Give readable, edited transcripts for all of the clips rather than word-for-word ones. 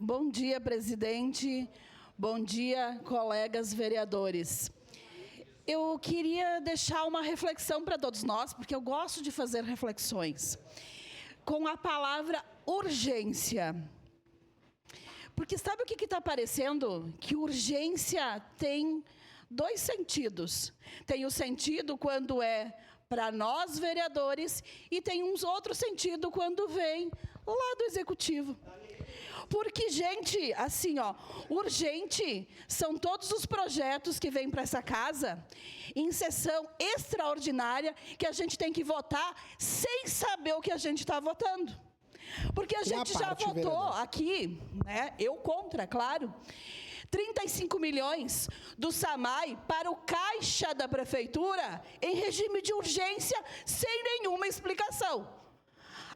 Bom dia, presidente. Bom dia, colegas vereadores. Eu queria deixar uma reflexão para todos nós, porque eu gosto de fazer reflexões, com a palavra urgência. Porque sabe o que está aparecendo? Que urgência tem dois sentidos. Tem o sentido quando é para nós, vereadores, e tem um outro sentido quando vem lá do Executivo. Porque, gente, assim, ó, urgente são todos os projetos que vêm para essa casa em sessão extraordinária que a gente tem que votar sem saber o que a gente está votando. Porque a gente já votou aqui, né, eu contra, claro, 35 milhões do SAMAI para o caixa da prefeitura em regime de urgência sem nenhuma explicação.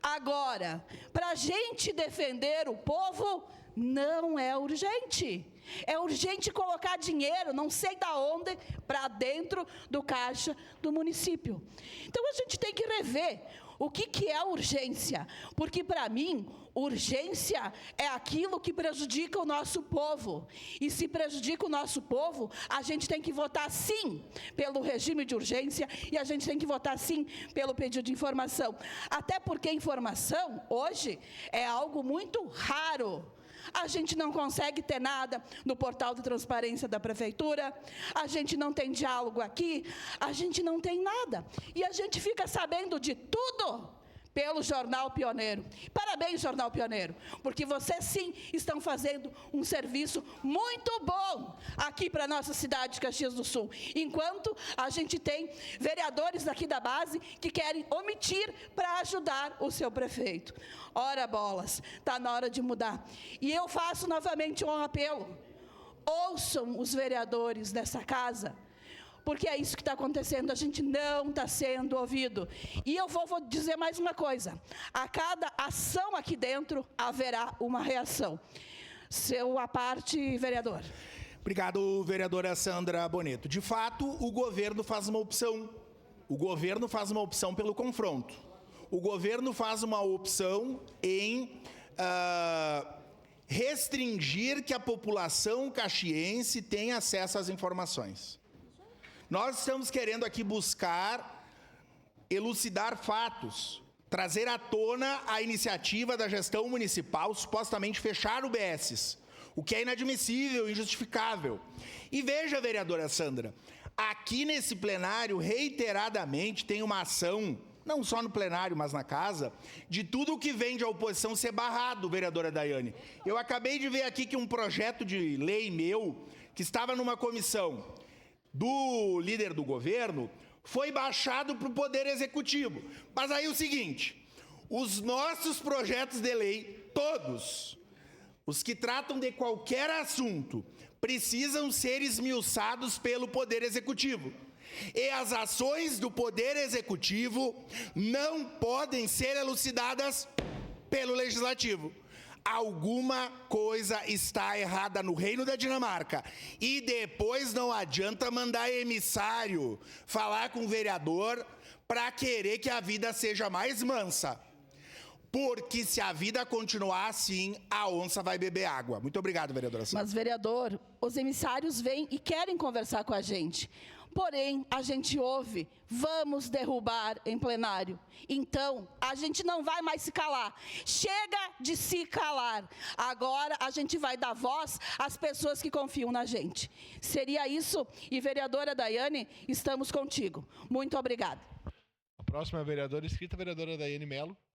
Agora, para a gente defender o povo, não é urgente. É urgente colocar dinheiro, não sei da onde, para dentro do caixa do município. Então, a gente tem que rever o que é urgência. Porque, para mim, urgência é aquilo que prejudica o nosso povo. E se prejudica o nosso povo, a gente tem que votar sim pelo regime de urgência e a gente tem que votar sim pelo pedido de informação. Até porque informação, hoje, é algo muito raro. A gente não consegue ter nada no portal de transparência da prefeitura, a gente não tem diálogo aqui, a gente não tem nada. E a gente fica sabendo de tudo pelo Jornal Pioneiro. Parabéns, Jornal Pioneiro, porque vocês sim estão fazendo um serviço muito bom aqui para a nossa cidade de Caxias do Sul, enquanto a gente tem vereadores daqui da base que querem omitir para ajudar o seu prefeito. Ora bolas, está na hora de mudar. E eu faço novamente um apelo: ouçam os vereadores dessa casa, porque é isso que está acontecendo, a gente não está sendo ouvido. E eu vou dizer mais uma coisa: a cada ação aqui dentro haverá uma reação. Seu à parte, vereador. Obrigado, vereadora Sandra Boneto. De fato, o governo faz uma opção. O governo faz uma opção pelo confronto. O governo faz uma opção em restringir que a população caxiense tenha acesso às informações. Nós estamos querendo aqui buscar elucidar fatos, trazer à tona a iniciativa da gestão municipal, supostamente fechar UBSs, o que é inadmissível, injustificável. E veja, vereadora Sandra, aqui nesse plenário, reiteradamente, tem uma ação, não só no plenário, mas na casa, de tudo o que vem de oposição ser barrado, vereadora Daiane. Eu acabei de ver aqui que um projeto de lei meu, que estava numa comissão do líder do governo, foi baixado para o Poder Executivo. Mas aí o seguinte: os nossos projetos de lei, todos, os que tratam de qualquer assunto, precisam ser esmiuçados pelo Poder Executivo. E as ações do Poder Executivo não podem ser elucidadas pelo Legislativo. Alguma coisa está errada no Reino da Dinamarca. E depois não adianta mandar emissário falar com o vereador para querer que a vida seja mais mansa. Porque se a vida continuar assim, a onça vai beber água. Muito obrigado, vereadora Sandra. Mas, vereador, os emissários vêm e querem conversar com a gente. Porém, a gente ouve: vamos derrubar em plenário. Então, a gente não vai mais se calar. Chega de se calar. Agora, a gente vai dar voz às pessoas que confiam na gente. Seria isso. E, vereadora Daiane, estamos contigo. Muito obrigada. A próxima vereadora inscrita, a vereadora Daiane Mello.